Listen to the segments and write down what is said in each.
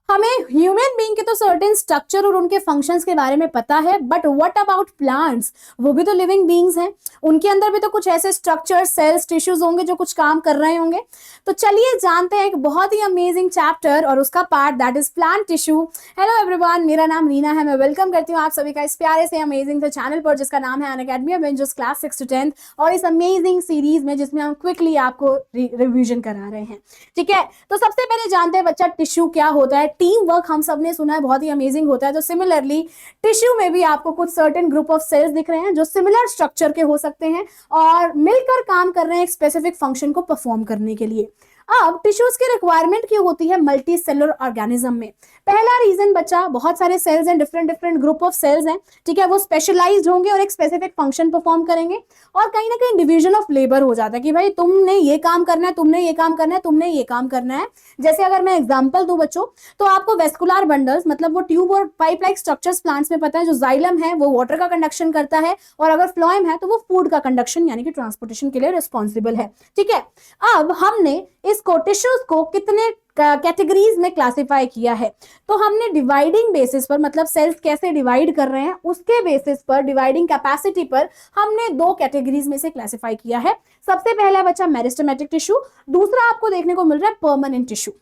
हमें human being के तो सर्टेन स्ट्रक्चर और उनके फंक्शंस के बारे में पता है, बट व्हाट अबाउट प्लांट्स? वो भी तो लिविंग बीइंग्स हैं, उनके अंदर भी तो कुछ ऐसे स्ट्रक्चर, सेल्स, टिश्यूज होंगे जो कुछ काम कर रहे होंगे। तो चलिए जानते हैं एक बहुत ही अमेजिंग चैप्टर और उसका part, that is plant tissue. Hello everyone, मेरा नाम रीना है। मैं वेलकम करती हूँ आप सभी का इस प्यारे से अमेजिंग से चैनल पर जिसका नाम है Unacademy of Angels class 6 to 10, और इस अमेजिंग सीरीज में जिसमें हम क्विकली आपको रिवीजन करा रहे हैं। ठीक है, तो सबसे पहले जानते हैं बच्चा टिश्यू क्या होता है। टीम वर्क हम सब ने सुना है बहुत ही अमेजिंग होता है, तो सिमिलरली टिश्यू में भी आपको कुछ सर्टेन ग्रुप ऑफ सेल्स दिख रहे हैं जो सिमिलर स्ट्रक्चर के हो सकते हैं और मिलकर काम कर रहे हैं एक स्पेसिफिक फंक्शन को परफॉर्म करने के लिए। अब टिश्यूज की रिक्वायरमेंट क्यों होती है मल्टी सेलुलर ऑर्गेनिज्म में? पहला रीजन बच्चा, बहुत सारे सेल्स हैं, different different group of cells हैं, ठीक है, वो स्पेशलाइज्ड होंगे और एक स्पेसिफिक फंक्शन परफॉर्म करेंगे, और कहीं ना कहीं डिवीजन ऑफ लेबर हो जाता है कि भाई तुमने ये काम करना है, तुमने ये काम करना है, तुमने ये काम करना है। जैसे अगर मैं एग्जांपल दूं बच्चों, तो आपको वेस्कुलर बंडल्स मतलब वो ट्यूब और पाइप लाइक स्ट्रक्चर्स प्लांट्स में पता है। जो जाइलम है वो वाटर का कंडक्शन करता है, और अगर फ्लोएम है तो वो फूड का कंडक्शन यानी कि ट्रांसपोर्टेशन के लिए रिस्पॉन्सिबल है। ठीक है, अब हमने इसको टिश्यूज को कितने कैटेगरीज में क्लासिफाई किया है, तो हमने डिवाइडिंग बेसिस पर, मतलब सेल्स कैसे डिवाइड कर रहे हैं उसके बेसिस पर, डिवाइडिंग कैपेसिटी पर हमने दो कैटेगरीज में से क्लासिफाई किया है। सबसे पहला बच्चा मेरिस्टेमेटिक टिश्यू, दूसरा आपको देखने को मिल रहा है परमानेंट टिश्यू।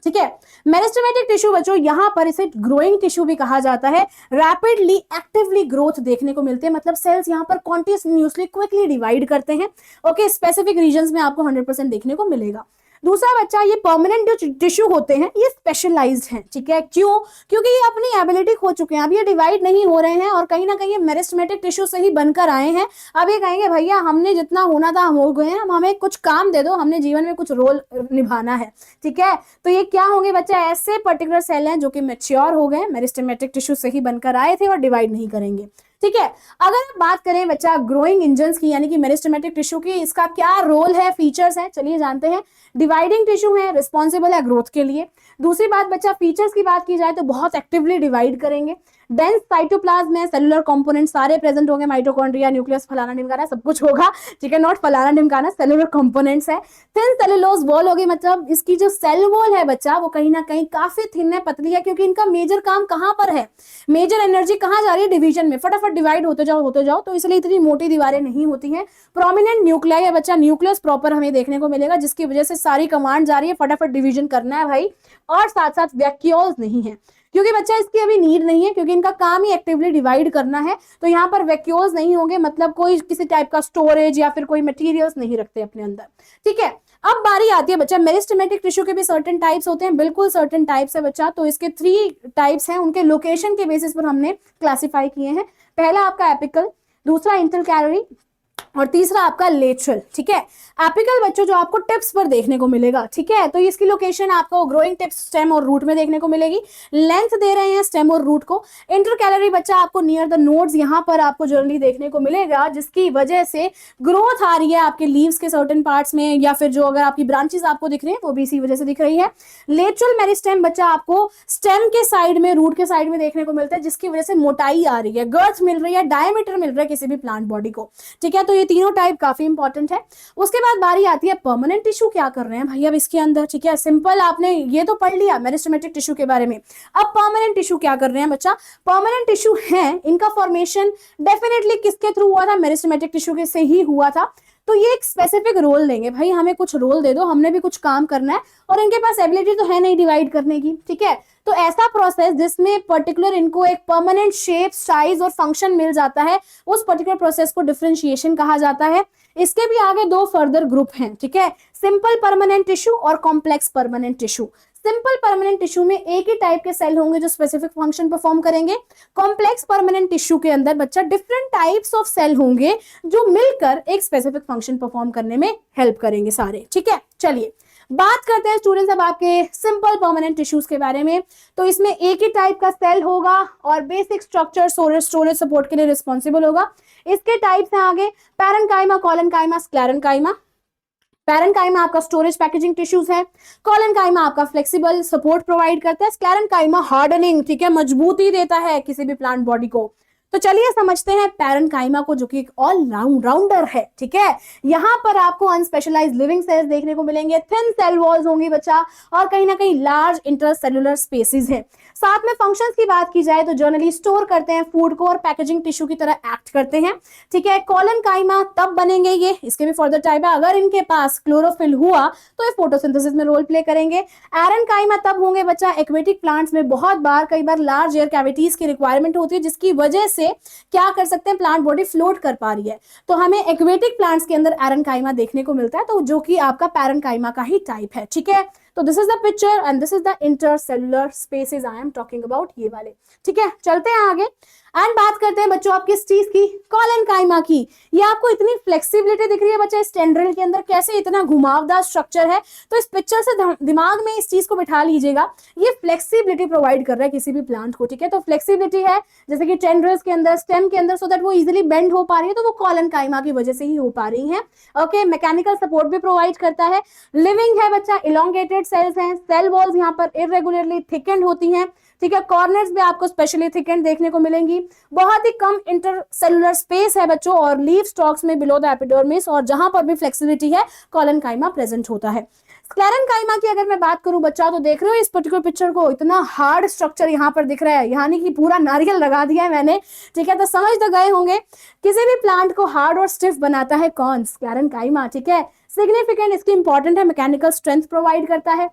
ठीक है, मेरिस्टेमेटिक टिश्यू बच्चों यहां पर इसे ग्रोइंग टिश्यू भी कहा जाता है। रैपिडली एक्टिवली ग्रोथ देखने को मिलते हैं, मतलब सेल्स यहां पर कॉन्टिन्यूसली क्विकली डिवाइड करते हैं। ओके, स्पेसिफिक रीजन्स में आपको 100% देखने को मिलेगा। दूसरा बच्चा, ये परमानेंट जो टिश्यू होते हैं ये स्पेशलाइज्ड हैं। ठीक है, क्यों? क्योंकि ये अपनी एबिलिटी खो चुके हैं, अब ये डिवाइड नहीं हो रहे हैं और कहीं ना कहीं ये मेरिस्टेमेटिक टिश्यू से ही बनकर आए हैं। अब ये कहेंगे भैया हमने जितना होना था हम हो गए हैं, हम हमें कुछ काम दे दो, हमने जीवन में कुछ रोल निभाना है। ठीक है, तो ये क्या होंगे बच्चा? ऐसे पर्टिकुलर सेल हैं जो कि मैच्योर हो गए, मेरिस्टेमेटिक टिश्यू से ही बनकर आए थे और डिवाइड नहीं करेंगे। ठीक है, अगर हम बात करें बच्चा ग्रोइंग इंजन्स की यानी कि मेरिस्टेमेटिक टिश्यू की, इसका क्या रोल है, फीचर्स हैं, चलिए जानते हैं। डिवाइडिंग टिश्यू है, रिस्पॉन्सिबल है ग्रोथ के लिए। दूसरी बात बच्चा, फीचर्स की बात की जाए तो बहुत एक्टिवली डिवाइड करेंगे। डेंस साइटोप्लाज्म में सेलुलर कंपोनेंट सारे प्रेजेंट होंगे, माइटोकॉन्ड्रिया, न्यूक्लियस, फलाना ढिमकाना सब कुछ होगा। ठीक है, नॉट फलाना ढिमकाना, सेलुलर कंपोनेंट्स है। थिन सेलुलोज वॉल होगी, मतलब इसकी जो सेल वॉल है बच्चा वो कहीं ना कहीं काफी थिन है, पतली है, क्योंकि इनका मेजर काम कहां पर है, मेजर एनर्जी कहां जा रही है? डिवीजन में, फटाफट डिवाइड होते जाओ, तो इसलिए इतनी मोटी दीवारें नहीं होती हैं। प्रोमिनेंट न्यूक्लियाई है बच्चा, न्यूक्लियस प्रॉपर हमें देखने को मिलेगा, जिसकी वजह से सारी कमांड जा रही है, फटाफट डिवीजन करना है भाई। और साथ साथ वैक्यूल्स नहीं है, क्योंकि बच्चा इसकी अभी नीड नहीं है, क्योंकि इनका काम ही एक्टिवली डिवाइड करना है, तो यहाँ पर वैक्यूल्स नहीं होंगे, मतलब कोई किसी टाइप का स्टोरेज या फिर कोई मटेरियल्स नहीं रखते अपने अंदर। ठीक है, अब बारी आती है बच्चा, मेरिस्टेमेटिक टिश्यू के भी सर्टेन टाइप्स होते हैं, बिल्कुल सर्टेन टाइप्स है बच्चा। तो इसके 3 टाइप्स हैं, उनके लोकेशन के बेसिस पर हमने क्लासिफाई किए हैं। पहला आपका एपिकल, दूसरा इंटरकैलरी, और तीसरा आपका लेटरल। ठीक है, एपिकल बच्चों जो आपको टिप्स पर देखने को मिलेगा। ठीक है, तो इसकी लोकेशन आपको ग्रोइंग टिप्स, स्टेम और रूट में देखने को मिलेगी। लेंथ दे रहे हैं स्टेम और रूट को। इंटरकैलरी बच्चा आपको नियर द नोड्स यहां पर आपको जनरली देखने को मिलेगा, जिसकी वजह से ग्रोथ आ रही है आपके लीव्स के सर्टेन पार्ट्स में, या फिर जो अगर आपकी ब्रांचेस आपको दिख रही है वो भी इसी वजह से दिख रही है। लेटरल मेरिस्टेम बच्चा आपको स्टेम के साइड में, रूट के साइड में देखने को मिलता है, जिसकी वजह से मोटाई आ रही है, गर्थ मिल रही है, डायमीटर मिल रहा है किसी भी प्लांट बॉडी को। ठीक है, तो ये तीनों टाइप काफी इंपॉर्टेंट है। उसके बाद बारी आती है परमानेंट टिश्यू क्या कर रहे हैं भाई अब इसके अंदर। ठीक है, सिंपल आपने ये तो पढ़ लिया मेरिस्टेमेटिक टिश्यू के बारे में। अब परमानेंट टिश्यू क्या कर रहे हैं बच्चा? परमानेंट टिश्यू है, इनका फॉर्मेशन डेफिनेटली किसके थ्रू हुआ था? मेरिस्टेमेटिक टिश्यू के से ही हुआ था। तो ये एक स्पेसिफिक रोल लेंगे, भाई हमें कुछ रोल दे दो, हमने भी कुछ काम करना है, और इनके पास एबिलिटी तो है नहीं डिवाइड करने की। ठीक है, तो ऐसा प्रोसेस जिसमें पर्टिकुलर इनको एक परमानेंट शेप, साइज और फंक्शन मिल जाता है, उस पर्टिकुलर प्रोसेस को डिफरेंशिएशन कहा जाता है। इसके भी आगे 2 फर्दर ग्रुप हैं। ठीक है, सिंपल परमानेंट टिश्यू और complex permanent tissue. Simple permanent tissue में एक ही टाइप के सेल होंगे जो स्पेसिफिक फंक्शन परफॉर्म करेंगे। कॉम्प्लेक्स परमानेंट टिश्यू के अंदर बच्चा डिफरेंट टाइप्स ऑफ सेल होंगे जो मिलकर एक स्पेसिफिक फंक्शन परफॉर्म करने में हेल्प करेंगे सारे। ठीक है, चलिए बात करते हैं स्टूडेंट्स अब आपके सिंपल परमानेंट टिश्यूज के बारे में। तो इसमें एक ही टाइप का सेल होगा और बेसिक स्ट्रक्चर स्टोरेज सपोर्ट के लिए रिस्पॉन्सिबल होगा। इसके टाइप्स हैं आगे, पैरेन्काइमा, कोलेनकाइमा, स्क्लेरेन्काइमा। पैरेन्काइमा आपका स्टोरेज पैकेजिंग टिश्यूज है, कोलेनकाइमा आपका फ्लेक्सिबल सपोर्ट प्रोवाइड करता है, स्क्लेरेन्काइमा हार्डनिंग, ठीक है, मजबूती देता है किसी भी प्लांट बॉडी को। तो चलिए समझते हैं पैरेन्काइमा को, जो कि एक ऑल राउंडर है, ठीक है। यहाँ पर आपको अनस्पेशलाइज्ड लिविंग सेल्स देखने को मिलेंगे, थिन सेल वॉल्स होंगी बच्चा, और कहीं ना कहीं लार्ज इंटरसेलुलर स्पेसिस हैं। साथ में फंक्शंस की बात की जाए तो जनरली स्टोर करते हैं फूड को और पैकेजिंग टिश्यू की तरह एक्ट करते हैं, ठीक है। कॉलनकाइमा तब बनेंगे ये, इसके भी फर्दर टाइप है, अगर इनके पास क्लोरोफिल हुआ तो ये फोटोसिंथेसिस में रोल प्ले करेंगे। एरेनकाइमा तब होंगे बच्चा एक्वेटिक प्लांट्स में, बहुत बार कई बार लार्ज एयर कैविटीज की रिक्वायरमेंट होती है, जिसकी वजह से क्या कर सकते हैं, प्लांट बॉडी फ्लोट कर पा रही है, तो हमें एक्वेटिक प्लांट्स के अंदर एरेनकाइमा देखने को मिलता है, तो जो कि आपका पैरेन्काइमा का ही टाइप है, ठीक है। तो this is the picture and this is the intercellular spaces I am talking about, ये वाले, ठीक है। चलते हैं आगे एंड बात करते हैं बच्चों आप किस चीज की, कॉलनकाइमा की। ये आपको इतनी फ्लेक्सिबिलिटी दिख रही है बच्चा इस टेंड्रिल के अंदर, कैसे इतना घुमावदार स्ट्रक्चर है, तो इस पिक्चर से दिमाग में इस चीज को बिठा लीजिएगा, ये फ्लेक्सिबिलिटी प्रोवाइड कर रहा है किसी भी प्लांट को, ठीक है। तो फ्लेक्सिबिलिटी है जैसे कि टेंड्रिल्स के अंदर, स्टेम के अंदर, सो दैट वो इजिली बेंड हो पा रही है, तो वो कॉलनकाइमा की वजह से ही हो पा रही है, ओके। मैकेनिकल सपोर्ट भी प्रोवाइड करता है, लिविंग है बच्चा, इलोंगेटेड सेल्स हैं, सेल वॉल्स यहाँ पर इरेगुलरली थिकेंड होती हैं, ठीक है। कॉर्नर्स भी आपको स्पेशली थिकेंड देखने को मिलेंगी, बहुत ही कम इंटरसेलुलर स्पेस है बच्चों, और लीफ स्टॉक्स में बिलो द एपिडर्मिस, और जहां पर भी फ्लेक्सिबिलिटी है कॉलनकाइमा प्रेजेंट होता है। स्क्लेरेनकाइमा की अगर मैं बात करूं बच्चा, तो देख रहे हो इस पर्टिकुलर पिक्चर को, इतना हार्ड स्ट्रक्चर यहाँ पर दिख रहा है, यानी कि पूरा नारियल लगा दिया है मैंने, ठीक है। तो समझ तो गए होंगे किसी भी प्लांट को हार्ड और स्टिफ बनाता है कौन, स्क्लेरेनकाइमा, ठीक है। सिग्निफिकेंट इसकी इंपॉर्टेंट है, मैकेनिकल स्ट्रेंथ प्रोवाइड करता है,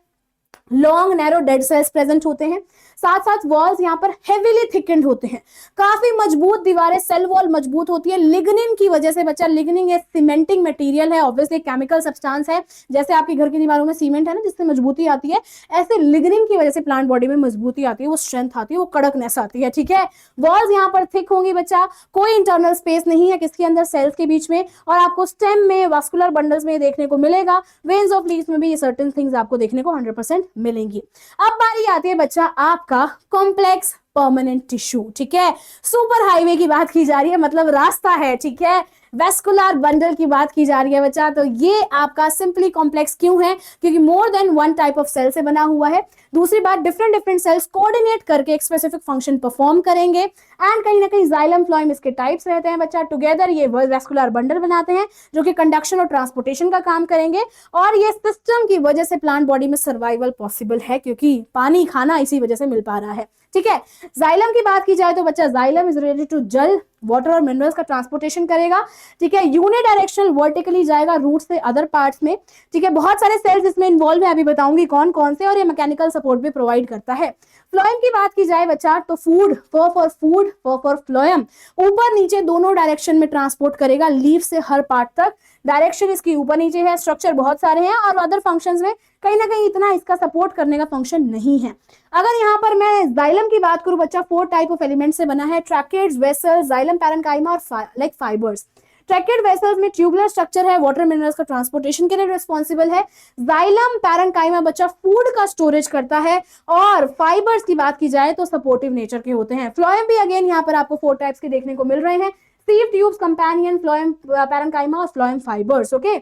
long narrow dead cells present होते हैं, साथ साथ वॉल्स यहाँ पर हेवीली थिकेंड होते हैं, काफी मजबूत दीवारें, सेल वॉल मजबूत होती है लिग्निन की वजह से बच्चा। लिग्निन एक सीमेंटिंग मटेरियल है, ऑब्वियसली केमिकल सब्सटेंस है, जैसे आपके घर की दीवारों में सीमेंट है ना जिससे मजबूती आती है, ऐसे लिग्निन की वजह से प्लांट बॉडी में मजबूती आती है, वो स्ट्रेंथ आती है, वो कड़कनेस आती है, ठीक है। वॉल्स यहाँ पर थिक होंगी बच्चा, कोई इंटरनल स्पेस नहीं है किसके अंदर, सेल्स के बीच में, और आपको स्टेम में, वास्कुलर बंडल्स में देखने को मिलेगा, वेन्स ऑफ लीव्स में भी ये सर्टेन थिंग्स आपको देखने को 100% मिलेंगी। अब बारी आती है बच्चा आपका कॉम्प्लेक्स परमानेंट टिश्यू, ठीक है। सुपर हाईवे की बात की जा रही है, मतलब रास्ता है, ठीक है। वेस्कुलर बंडल की बात की जा रही है बच्चा, तो ये आपका सिंपली कॉम्प्लेक्स क्यों है, क्योंकि more than one type of cell से बना हुआ है। दूसरी बात, डिफरेंट सेल्स कोऑर्डिनेट करके एक स्पेसिफिक फंक्शन परफॉर्म करेंगे, एंड कहीं ना कहीं जाइलम फ्लोएम इसके टाइप्स रहते हैं बच्चा, टुगेदर ये वेस्कुलर बंडल बनाते हैं जो कि कंडक्शन और ट्रांसपोर्टेशन का काम करेंगे, और ये सिस्टम की वजह से प्लांट बॉडी में सर्वाइवल पॉसिबल है, क्योंकि पानी खाना इसी वजह से मिल पा रहा है, ठीक है। जाइलम की बात की जाए तो बच्चा जाइलम इज रिलेटेड टू जल, वाटर और मिनरल्स का ट्रांसपोर्टेशन करेगा, ठीक है। यूनिडायरेक्शनल वर्टिकली जाएगा रूट से अदर पार्ट्स में, ठीक है। बहुत सारे सेल्स इसमें इन्वॉल्व है, अभी बताऊंगी कौन कौन से, और ये मैकेनिकल सपोर्ट भी प्रोवाइड करता है। फ्लोएम की बात की जाए बच्चा, तो फूड, फॉर फ्लोएम ऊपर नीचे दोनों डायरेक्शन में ट्रांसपोर्ट करेगा, लीफ से हर पार्ट तक, डायरेक्शन इसकी ऊपर नीचे है, स्ट्रक्चर बहुत सारे हैं, और अदर फंक्शंस में कहीं ना कहीं इतना इसका सपोर्ट करने का फंक्शन नहीं है। अगर यहाँ पर मैं जाइलम की बात करूं बच्चा, 4 टाइप ऑफ एलिमेंट से बना है, ट्रैकेट्स, वेसल्स, जाइलम, पैरेन्काइमा और लाइक फाइबर्स। ट्रैकेट वेसल्स में ट्यूबुलर स्ट्रक्चर है, वाटर मिनरल्स का ट्रांसपोर्टेशन के लिए रिस्पॉन्सिबल है। जाइलम पैरेन्काइमा बच्चा फूड का स्टोरेज करता है, और फाइबर्स की बात की जाए तो सपोर्टिव नेचर के होते हैं। फ्लोएम भी अगेन यहाँ पर आपको 4 टाइप्स के देखने को मिल रहे हैं, sieve tubes, companion, phloem parenchyma और phloem fibres, okay.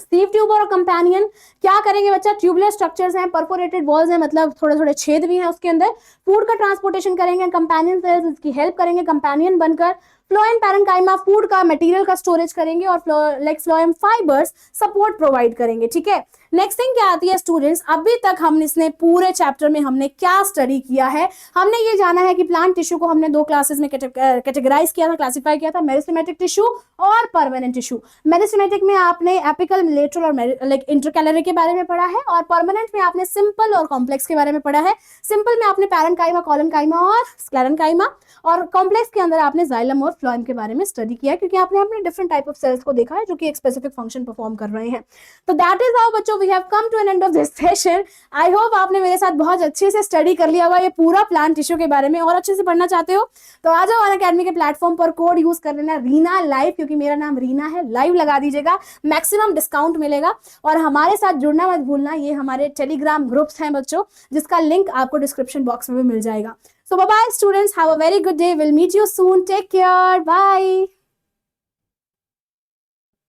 Sieve tube और कंपेनियन क्या करेंगे बच्चा, ट्यूबुलर स्ट्रक्चर्स हैं, परफोरेटेड वॉल्स हैं, मतलब थोड़े थोड़े छेद भी हैं उसके अंदर, फूड का ट्रांसपोर्टेशन करेंगे, कंपेनियन सेल्स इसकी हेल्प करेंगे कंपेनियन बनकर। फ्लोएम पैरेन्काइमा फूड का मटेरियल का स्टोरेज करेंगे, और फ्लोएम फाइबर्स सपोर्ट प्रोवाइड करेंगे, ठीक है। नेक्स्ट थिंग क्या आती है स्टूडेंट्स, अभी तक हम इसने पूरे चैप्टर में हमने क्या स्टडी किया है, हमने ये जाना है कि प्लांट टिश्यू को हमने 2 क्लासेस में कैटेगराइज किया था, क्लासिफाई किया था, मेरिस्टेमेटिक टिश्यू और परमानेंट टिश्यू। मेरिस्टेमेटिक में आपने एपिकल, लेटरल और लाइक इंटरकैलरी के बारे में पढ़ा है, और परमानेंट में आपने सिंपल और कॉम्प्लेक्स के बारे में पढ़ा है। सिंपल में आपने पैरेन्काइमा, कॉलनकाइमा और स्क्लेरेन्काइमा, और कॉम्प्लेक्स के अंदर आपने जाइलम और फ्लोएम के बारे में स्टडी किया है, क्योंकि आपने अपने डिफरेंट टाइप ऑफ सेल्स को देखा है जो कि एक स्पेसिफिक फंक्शन परफॉर्म कर रहे हैं। तो दैट इज हाउ बच्चों we have come to an end of this session. I hope आपने मेरे साथ बहुत अच्छे से स्टडी कर लिया होगा ये पूरा प्लांट टिश्यू के बारे में, और अच्छे से पढ़ना चाहते हो तो आ जाओ अनअकैडमी के प्लेटफॉर्म पर, कोड यूज कर लेना रीना लाइव, क्योंकि मेरा नाम रीना है, लाइव लगा दीजिएगा, मैक्सिमम डिस्काउंट मिलेगा। और हमारे साथ जुड़ना मत भूलना, ये हमारे टेलीग्राम ग्रुप्स हैं बच्चों, जिसका लिंक आपको डिस्क्रिप्शन बॉक्स में भी मिल जाएगा। So bye bye students, have a very good day, we'll meet you soon, take care, bye.